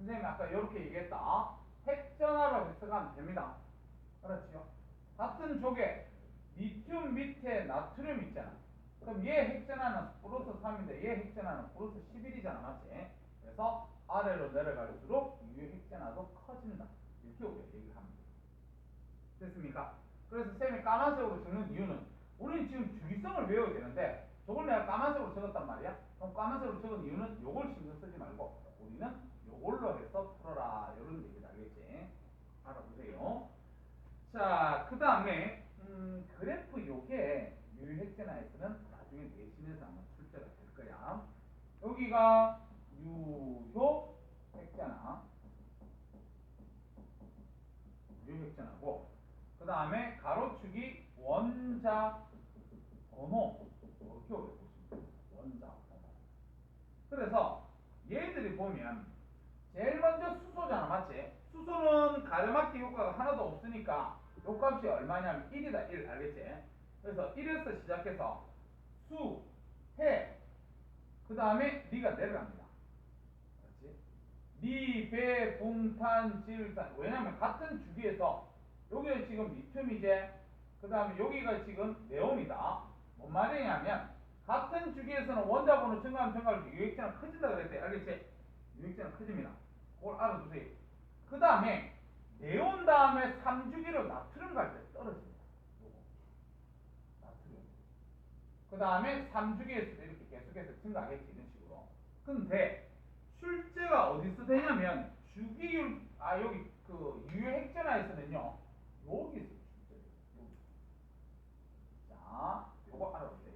선생님이 아까 이렇게 얘기했다. 핵전화로 해석하면 됩니다. 그렇죠? 같은 족에 리튬 밑에 나트륨 있잖아. 그럼 얘 핵전화는 플러스 3인데 얘 핵전화는 플러스 11이잖아. 맞지? 그래서 아래로 내려갈수록 유의 핵전화도 커진다. 이렇게 우리가 얘기를 합니다. 됐습니까? 그래서 쌤이 까만색으로 적는 이유는 우리는 지금 주기성을 외워야 되는데 저걸 내가 까만색으로 적었단 말이야. 그럼 까만색으로 적은 이유는 요걸 신경 쓰지 말고 우리는 요걸로 해서 풀어라. 이런 얘기를 알겠지? 알아보세요. 자, 그 다음에 그래프 요게 유효핵전화에서는 나중에 내신에서 아마 출제가 될 거야. 여기가 유효핵전화, 유효핵전화고 그 다음에 가로축이 원자 번호 이렇게 보시면 돼요. 원자 번호. 그래서 얘들이 보면 제일 먼저 수소잖아, 맞지? 수소는 가려막기 효과가 하나도 없으니까 요 값이 얼마냐면 1이다, 1. 알겠지? 그래서 1에서 시작해서 수, 해, 그 다음에 리가 내려갑니다. 그렇지? 리, 배, 붕, 탄, 질, 산. 왜냐면 같은 주기에서 여기가 지금 리튬이제, 그 다음에 여기가 지금 네온이다. 뭔 말이냐면 같은 주기에서는 원자번호 증가하면 증가할수록 유액전은 커진다 그랬대. 알겠지? 유액전은 커집니다. 그걸 알아두세요. 그 다음에 네온 다음에 3주기로 나트륨 갈 때 떨어집니다. 요거. 나트륨. 그 다음에 3주기에서도 이렇게 계속해서 증가하겠지. 이런 식으로. 근데 출제가 어디서 되냐면 주기율, 여기 그 유효핵전화에서는요. 여기서 출제돼요. 여기. 자, 요거 알아보세요.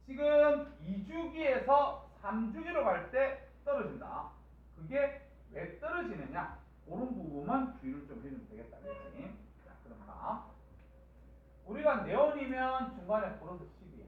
지금 2주기에서 3주기로 갈 때 떨어진다. 그게 왜 떨어지느냐? 그런 부분만 주의를 좀 해주면 되겠다. 그렇지? 자, 그럼 봐. 우리가 네온이면 중간에 플러스 10이야.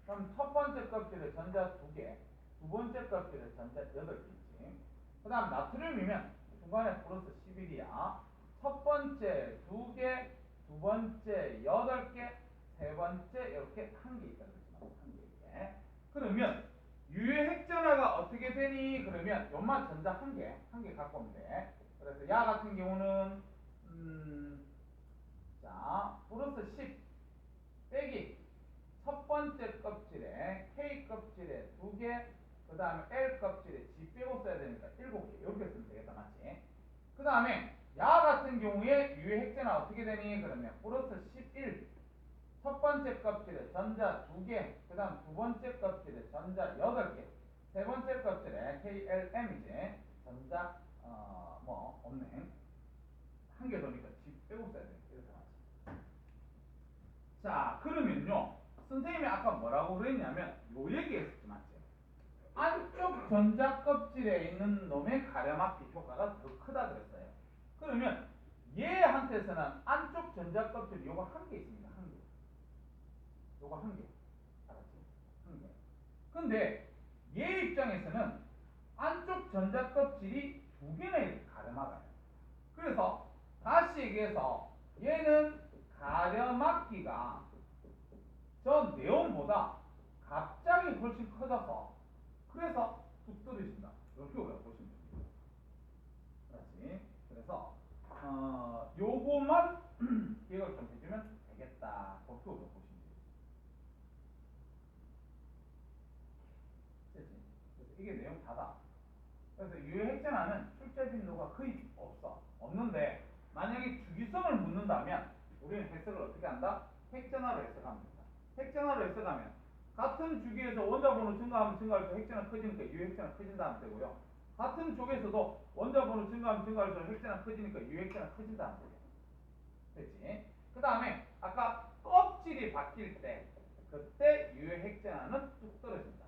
그럼 첫 번째 껍질에 전자 2개, 두 번째 껍질에 전자 8개 있지. 그 다음 나트륨이면 중간에 플러스 11이야. 첫 번째 2개, 두 번째 8개, 세 번째 이렇게 1개 있다. 그렇지만 1개 이렇게. 그러면 유효핵전화가 어떻게 되니? 그러면 요만 전자 1개 갖고 오면 돼. 그래서 야 같은 경우는 자 플러스 10 빼기 첫 번째 껍질에 K 껍질에 2개, 그 다음에 L 껍질에 G 빼고 써야 되니까 7개 이렇게 쓰면 되겠다. 맞지? 그 다음에 야 같은 경우에 유효핵전화 어떻게 되니? 그러면 플러스 11 첫 번째 껍질에 전자 2개, 그 다음 두 번째 껍질에 전자 8개, 세 번째 껍질에 KLM이지 전자 없네. 1개 더니까 G 빼고 써야 되니까 이렇게 나왔지. 자, 그러면요 선생님이 아까 뭐라고 그랬냐면 요 얘기했었지. 맞지? 안쪽 전자 껍질에 있는 놈의 가려막기 효과가 더 크다 그랬어요. 그러면 얘한테서는 안쪽 전자 껍질 요거 1개 있습니다. 1개. 요거 1개. 알았지? 1개. 근데 얘 입장에서는 안쪽 전자 껍질이 2개나 이렇게 가려막아요. 그래서 다시 얘기해서 얘는 가려막기가 저 네온보다 갑자기 훨씬 커져서 그래서 뚝 떨어진다. 이렇게 우리가 보시면 됩니다. 그렇지? 그래서 요거만 기억을 좀 해주면 되겠다. 그렇게 우리가 보시면 됩니다. 그렇지? 그래서 이게 내용 다다. 그래서 유효핵전화는 출제 빈도가 거의 없는데 만약에 주기성을 묻는다면 우리는 해석을 어떻게 한다? 핵전화로 해석하면 된다. 핵전화로 해석하면 같은 주기에서 원자번호 증가하면 증가할수록 핵전화 커지니까 유효핵전화 커진다 하면 되고요. 같은 쪽에서도 원자번호 증가하면 증가할수록 핵전화 커지니까 유효핵전화 커진다 하면 돼요. 됐지? 그 다음에 아까 껍질이 바뀔 때 그때 유효핵전화는 뚝 떨어진다.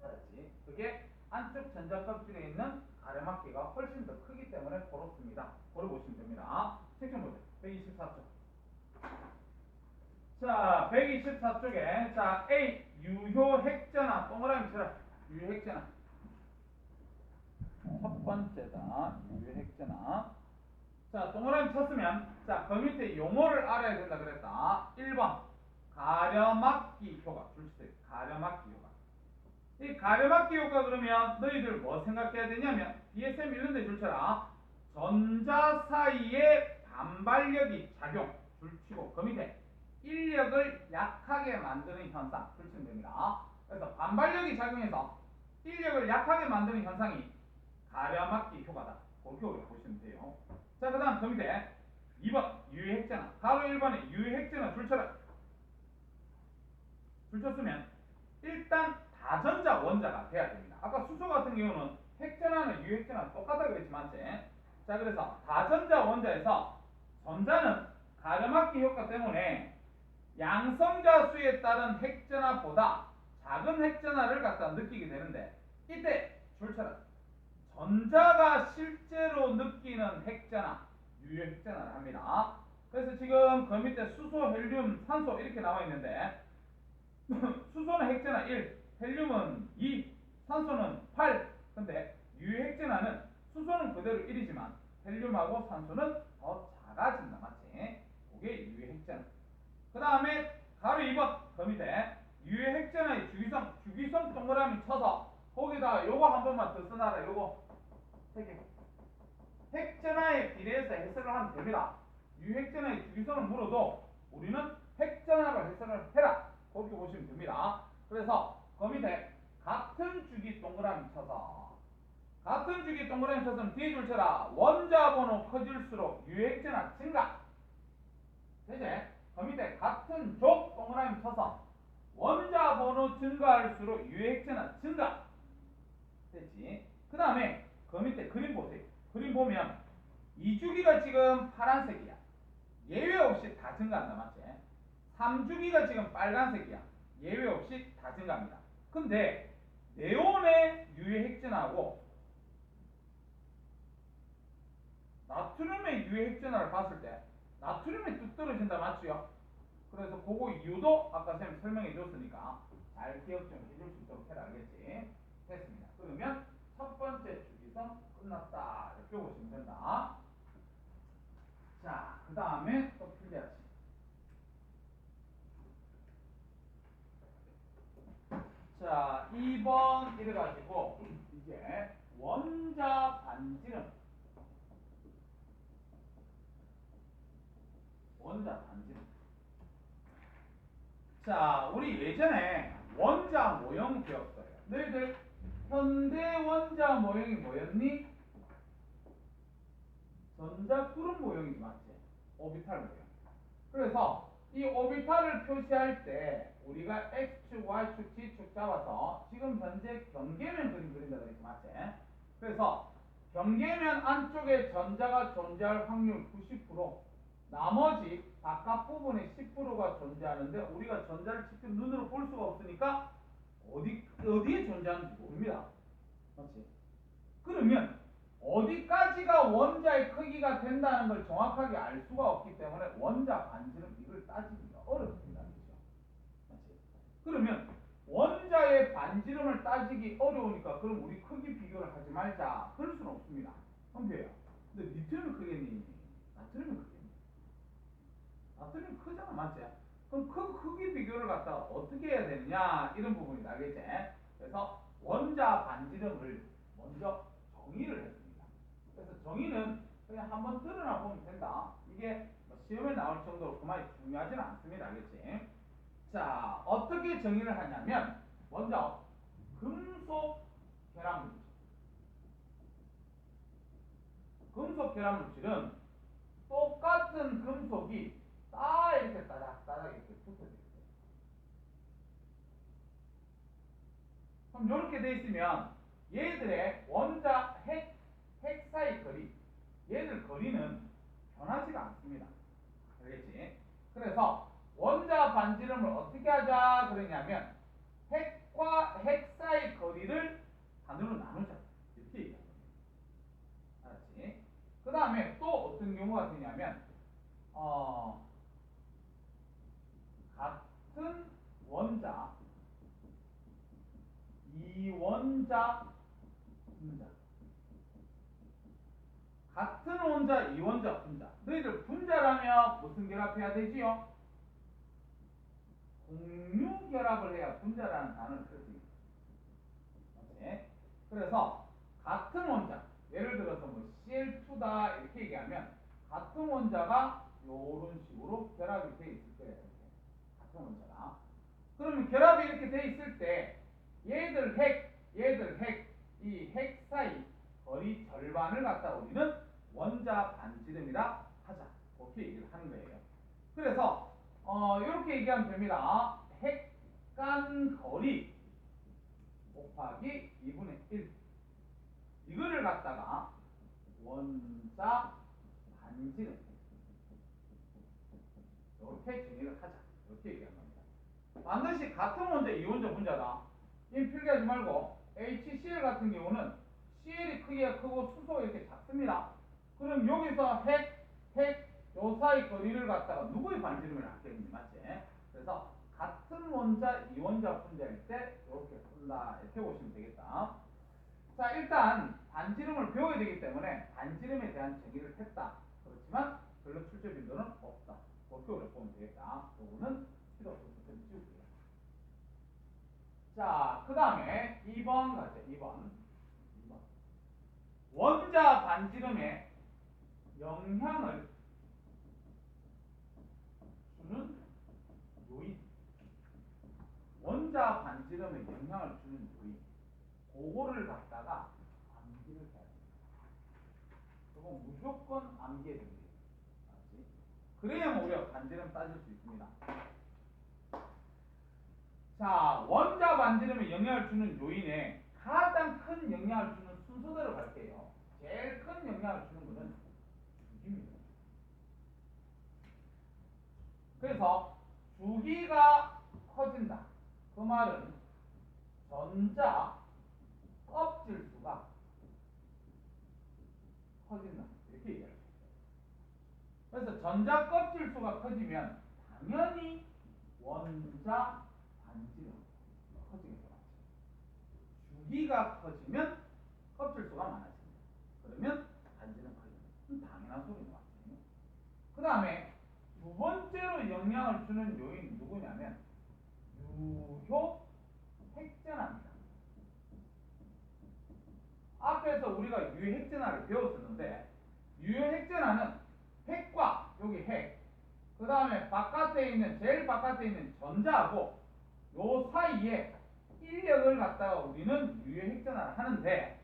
알았지? 그게 안쪽 전자 껍질에 있는 가려막기가 훨씬 더 크기 때문에 그렇습니다. 그걸 보시면 됩니다. 섹션 보세요. 124쪽. 자, 124쪽에 자 A 유효핵전화 동그라미 쳐라. 유효핵전화. 첫 번째다. 유효핵전화. 자, 동그라미 쳤으면 자, 그 밑에 용어를 알아야 된다 그랬다. 1번 가려막기 효과. 줄치세요. 가려막기 효과. 이 가려막기 효과 그러면 너희들 뭐 생각해야 되냐면 DSM 1년대 줄쳐라. 전자 사이에 반발력이 작용, 줄치고 그 밑에 인력을 약하게 만드는 현상, 줄치면 됩니다. 그래서 반발력이 작용해서 인력을 약하게 만드는 현상이 가려막기 효과다. 그렇게 우리가 보시면 돼요. 자, 그 다음 그 밑에 2번 유해핵전화. 가로 1번에 유해핵전화 줄쳐라. 줄쳤으면 일단 다전자 원자가 돼야 됩니다. 아까 수소 같은 경우는 핵전화는 유핵전화 똑같다 그랬지만 자, 그래서 다전자 원자에서 전자는 가려막기 효과 때문에 양성자 수에 따른 핵전화보다 작은 핵전화를 갖다 느끼게 되는데 이때 줄쳐라. 전자가 실제로 느끼는 핵전화, 유효핵전화를 합니다. 그래서 지금 그 밑에 수소, 헬륨, 산소 이렇게 나와 있는데 수소는 핵전화 1, 헬륨은 2, 산소는 8. 근데 유핵전화는 수소는 그대로 1이지만 헬륨하고 산소는 더 작아진다. 맞지? 그게 유핵전화. 그 다음에 가로 2번 그 밑에 유핵전화의 주기성 동그라미 쳐서 거기다 요거 한 번만 더 써놔라. 요거 핵전화에 비례해서 해석을 하면 됩니다. 유핵전화의 주기성을 물어도 우리는 핵전화로 해석을 해라. 그렇게 보시면 됩니다. 그래서 그 밑에 같은 주기 동그라미 쳐서 같은 주기 동그라미 쳐서는 뒤에 줄쳐라. 원자 번호 커질수록 유핵전화 증가. 이제 그 밑에 같은 족 동그라미 쳐서 원자 번호 증가할수록 유핵전화 증가. 됐지? 그 다음에 그 밑에 그림 보세요. 그림 보면 이 주기가 지금 파란색이야. 예외 없이 다 증가한다. 맞지? 3주기가 지금 빨간색이야. 예외 없이 다 증가합니다. 근데 네온의 유해핵전하고 나트륨의 유해핵전화를 봤을 때 나트륨이 뚝 떨어진다. 맞죠? 그래서 그거 이유도 아까 쌤 설명해 줬으니까 잘 기억 좀 해줄 수 있도록 해라. 알겠지? 됐습니다. 그러면 첫 번째 주기성 끝났다. 이렇게 보시면 된다. 자, 그 다음에 또 풀려야지. 자, 2번 이래가지고 이제 원자 반지름. 원자 반지름. 자, 우리 예전에 원자 모형 배웠어요. 너희들 현대 원자 모형이 뭐였니? 전자구름 모형이지. 맞지? 오비탈 모형. 그래서 이 오비탈을 표시할 때 우리가 X축, Y축, Z축 잡아서 지금 현재 경계면 그림 그린다 그랬지. 맞지? 그래서 경계면 안쪽에 전자가 존재할 확률 90%, 나머지 바깥 부분에 10%가 존재하는데 우리가 전자를 직접 눈으로 볼 수가 없으니까 어디에 존재하는지 모릅니다. 맞지? 그러면 어디까지가 원자의 크기가 된다는 걸 정확하게 알 수가 없기 때문에 원자 반지름 이걸 따지기가 어렵습니다. 그렇죠? 맞지? 그러면 원자의 반지름을 따지기 어려우니까 그럼 우리 크기 비교를 하지 말자. 그럴 수는 없습니다. 선배야. 근데 리튬이 크겠니? 나트륨이 크겠니? 나트륨이 크잖아. 맞지? 그럼 그 크기 비교를 갖다가 어떻게 해야 되느냐 이런 부분이 나겠지. 그래서 원자 반지름을 먼저 정의를 했습니다. 그래서 정의는 그냥 한번 드러나 보면 된다. 이게 시험에 나올 정도로 그만이 중요하지는 않습니다. 알겠지? 자, 어떻게 정의를 하냐면 먼저 금속 결합물질. 금속 결합물질은 똑같은 금속이 딱 이렇게 따닥따닥 이렇게 붙어져 있어요. 그럼 이렇게 돼 있으면 얘들의 원자 핵 사이 거리, 얘들 거리는 변하지가 않습니다. 알겠지? 그래서 원자 반지름을 어떻게 하자 그러냐면 핵과 핵 사이 거리를 반으로 나누자. 이렇게 얘기합니다. 알았지? 그 다음에 또 어떤 경우가 되냐면 같은 원자, 이원자, 분자. 같은 원자, 이원자, 분자. 너희들 분자라면 무슨 결합해야 되지요? 공유 결합을 해야 분자라는 단어를 쓸 수 있습니다. 그래서 같은 원자, 예를 들어서 뭐 Cl2다 이렇게 얘기하면 같은 원자가 이런 식으로 결합이 돼 있을 거예요. 이렇게. 같은 원자가. 그러면 결합이 이렇게 돼 있을 때 얘들 핵, 이 핵 사이 거리 절반을 갖다 우리는 원자 반지름이라 하자. 그렇게 얘기를 하는 거예요. 그래서 이렇게 얘기하면 됩니다. 핵간 거리 곱하기 2분의 1 이거를 갖다가 원자 반지름 이렇게 정의를 하자. 이렇게 얘기하는 겁니다. 반드시 같은 원자, 이원자 분자다. 이 필기하지 말고 HCl 같은 경우는 CL이 크기가 크고 수소가 이렇게 작습니다. 그럼 여기서 요 사이 거리를 갖다가 누구의 반지름을 알겠니? 맞지? 그래서 같은 원자, 이원자 분자일 때 이렇게 쓴다. 이렇게 보시면 되겠다. 자, 일단 반지름을 배워야 되기 때문에 반지름에 대한 정의를 했다. 그렇지만 별로 출제 빈도는 없다. 그렇게 우리가 보면 되겠다. 요거는 필요 없어서 좀 지울게요. 자, 그 다음에 2번 가죠. 2번. 원자 반지름에 영향을 주는 요인. 원자 반지름에 영향을 주는 요인. 그거를 갖다가 암기를 해야 됩니다. 그거 무조건 암기해야 됩니다. 그래야만 우리가 반지름 따질 수 있습니다. 자, 원자 반지름에 영향을 주는 요인에 가장 큰 영향을 주는 순서대로 갈게요. 제일 큰 영향을 주는 것은 주기입니다. 그래서 주기가 커진다. 그 말은 전자 껍질 수가 커진다. 이렇게 얘기할 수 있어요. 그래서 전자 껍질 수가 커지면 당연히 원자 반지름 커지게 되죠. 주기가 커지면 껍질 수가 많아집니다. 그러면 반지름 커집니다. 당연한 소리인 것 같아요. 그 다음에 두 번째로 영향을 주는 요인 누구냐면 유효 핵전화입니다. 앞에서 우리가 유효 핵전화를 배웠었는데 유효 핵전화는 핵과 여기 핵, 그 다음에 바깥에 있는 제일 바깥에 있는 전자하고 요 사이에 인력을 갖다가 우리는 유효 핵전화를 하는데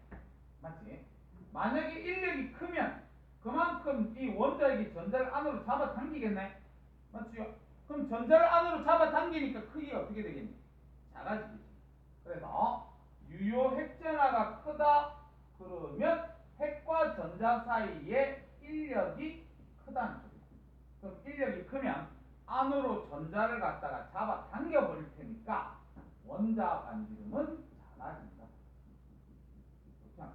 맞지? 만약에 인력이 크면 그만큼 이 원자핵이 전자를 안으로 잡아당기겠네? 맞죠? 그럼 전자를 안으로 잡아당기니까 크기가 어떻게 되겠니? 작아지겠지. 그래서 유효 핵전화가 크다 그러면 핵과 전자 사이에 인력이 크다는 소리다. 그럼 인력이 크면 안으로 전자를 갖다가 잡아당겨 버릴 테니까 원자 반지름은 작아진다. 그렇죠?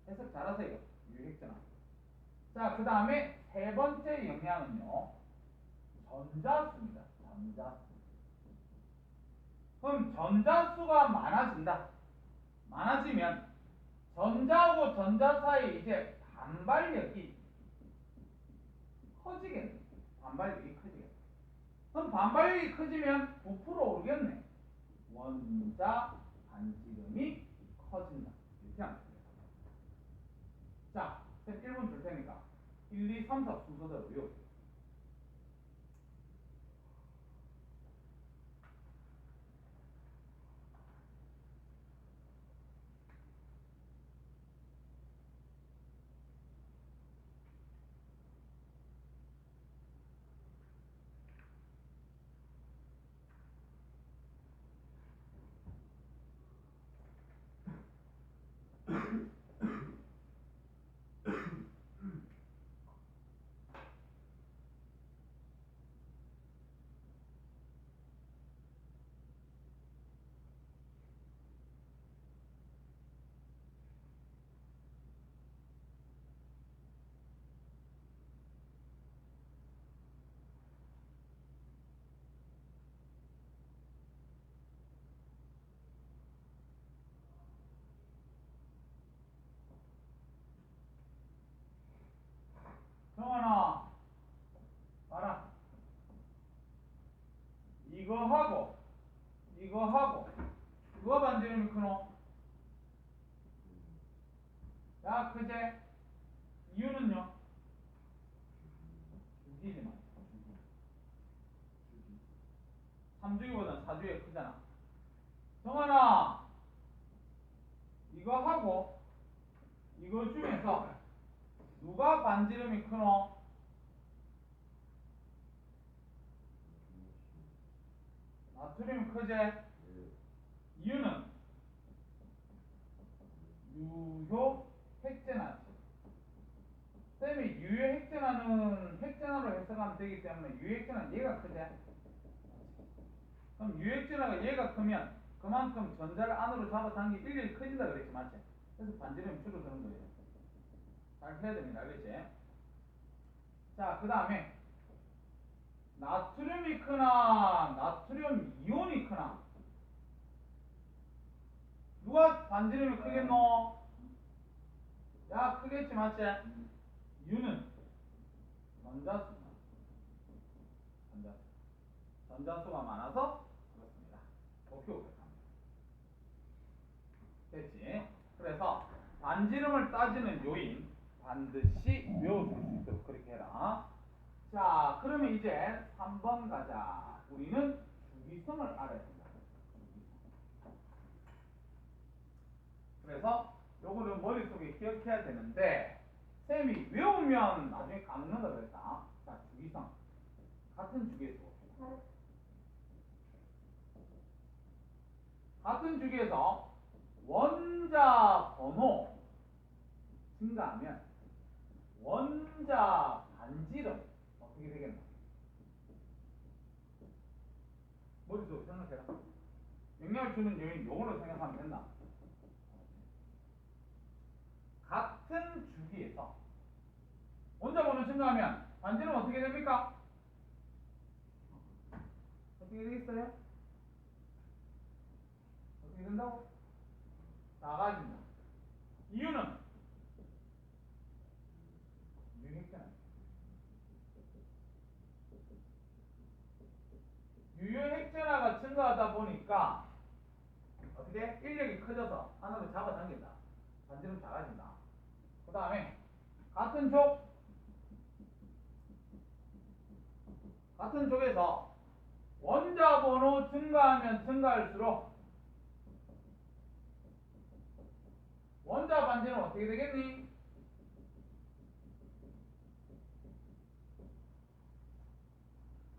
해석 잘하세요. 유효 핵전화. 자, 그 다음에 세 번째 영향은요. 전자수입니다. 전자수. 그럼 전자수가 많아진다. 많아지면 전자하고 전자 사이에 이제 반발력이 커지겠네. 반발력이 커지겠네. 그럼 반발력이 커지면 부풀어 오르겠네. 원자 반지름이 커진다. 이렇게 하면 됩니다. 자, 1분 줄 테니까 1, 2, 3, 4 순서대로 외우세요. 야, 그제 이유는요? 주기지만. 주기. 3주기보다는 4주기가 크잖아. 정환아, 이거 하고 이거 중에서 누가 반지름이 크노? 나트륨이 크지? 이유는 유효 핵전화지. 쌤이 유효 핵전화는 핵전화로 해석하면 되기 때문에 유효 핵전화는 얘가 크지? 그럼 유효 핵전화가 얘가 크면 그만큼 전자를 안으로 잡아당기 일력이 커진다 그랬지, 맞지? 그래서 반지름이 줄어드는 거예요. 잘 해야 됩니다, 알겠지? 자, 그 다음에 나트륨이 크나 나트륨 이온이 크나? 누가 반지름이 크겠노? 야, 크겠지, 맞지? 이유는 전자수. 전자수가 많아서 그렇습니다. 오케이, 오케이. 됐지? 그래서 반지름을 따지는 요인 반드시 외워줄 수 있도록 그렇게 해라. 자, 그러면 이제 3번 가자. 우리는 주기성을 알아야 된다. 그래서 요거를 머릿속에 기억해야 되는데 쌤이 외우면 나중에 까먹는다 그랬다. 자, 주기성. 같은 주기에서 봅시다. 같은 주기에서 원자 번호 증가하면 원자 반지름 어떻게 되겠나? 머릿속에 생각해라. 영향을 주는 요인 요걸로 생각하면 된다. 같은 주기에서 원자 번호 증가하면 반지름 어떻게 됩니까? 어떻게 되겠어요? 어떻게 된다고? 작아진다. 이유는 유효핵전화. 유효핵전화가 증가하다 보니까 어떻게? 인력이 커져서 하나로 잡아당긴다. 반지름 작아진다. 그 다음에 같은 족에서 원자 번호 증가하면 증가할수록 원자 반지름 어떻게 되겠니?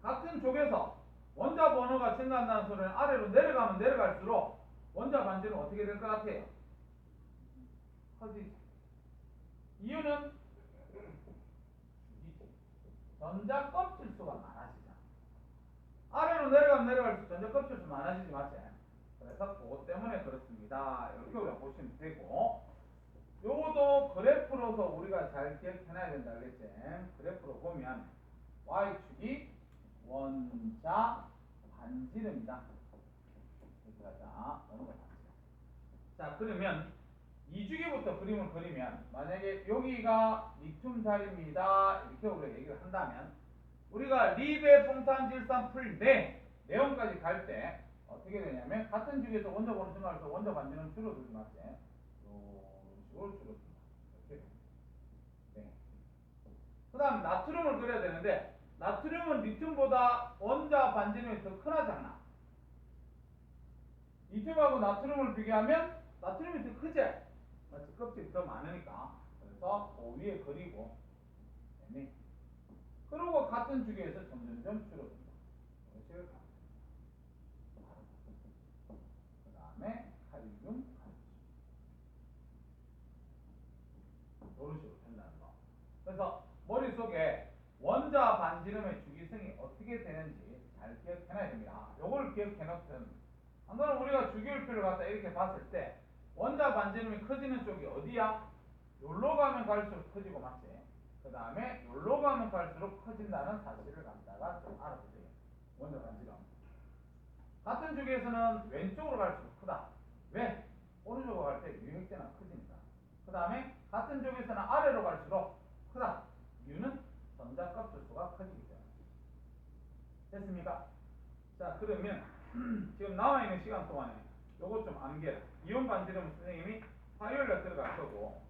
같은 족에서 원자 번호가 증가한다는 소리는 아래로 내려가면 내려갈수록 원자 반지름 어떻게 될 것 같아요? 커지지. 이유는 전자 껍질 수가 많아지잖아. 아래로 내려가면 내려갈수록 전자 껍질 수 많아지지, 맞지? 그래서 그것 때문에 그렇습니다. 이렇게 우리가 보시면 되고, 요것도 그래프로서 우리가 잘 기억해놔야 된다 그랬지? 그래프로 보면 y축이 원자 반지름이다. 이렇게 하자. 넘어가자. 자, 그러면 2주기부터 그림을 그리면 만약에 여기가 리튬 자리입니다. 이렇게 우리가 얘기를 한다면 우리가 리베 폭탄질산 풀 내용까지 갈 때 어떻게 되냐면 같은 주기에서 원자 번호 증가할수록 원자 반지름 줄어들지, 맞지? 이런 식으로 줄어든다. 이렇게 됩니다. 네. 그 다음 나트륨을 그려야 되는데 나트륨은 리튬보다 원자 반지름이 더 크나 작나? 리튬하고 나트륨을 비교하면 나트륨이 더 크지? 맞지? 껍질이 더 많으니까. 그래서 그 위에 그리고 네. 그리고 같은 주기에서 점점점 줄어든다. 이것을 그 다음에 칼륨, 이런 식으로 된다는 거. 그래서 머릿속에 원자 반지름의 주기성이 어떻게 되는지 잘 기억해놔야 됩니다. 요걸 기억해놓든 안 그러면 우리가 주기율표를 갖다 이렇게 봤을 때 원자 반지름이 커지는 쪽이 어디야? 요로 가면 갈수록 커지고, 맞지? 그 다음에 요로 가면 갈수록 커진다는 사실을 갖다가 좀 알아보세요. 원자 반지름. 같은 주기에서는 왼쪽으로 갈수록 크다. 왜? 오른쪽으로 갈 때 유효핵전화가 커지니까. 그 다음에 같은 쪽에서는 아래로 갈수록 크다. 이유는 전자 껍질 수가 커지기 때문에. 됐습니까? 자, 그러면 지금 남아있는 시간 동안에 요것 좀 암기해라. 이온 반지름은 선생님이 화요일날 들어갈 거고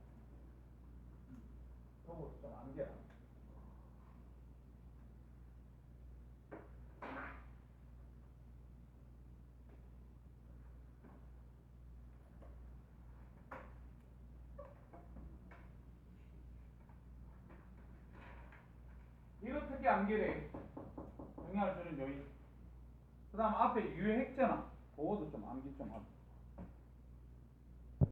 쉽게 암기래. 영향을 주는 요인. 그 다음 앞에 유해 핵전화. 그것도 좀 암기 좀 하고.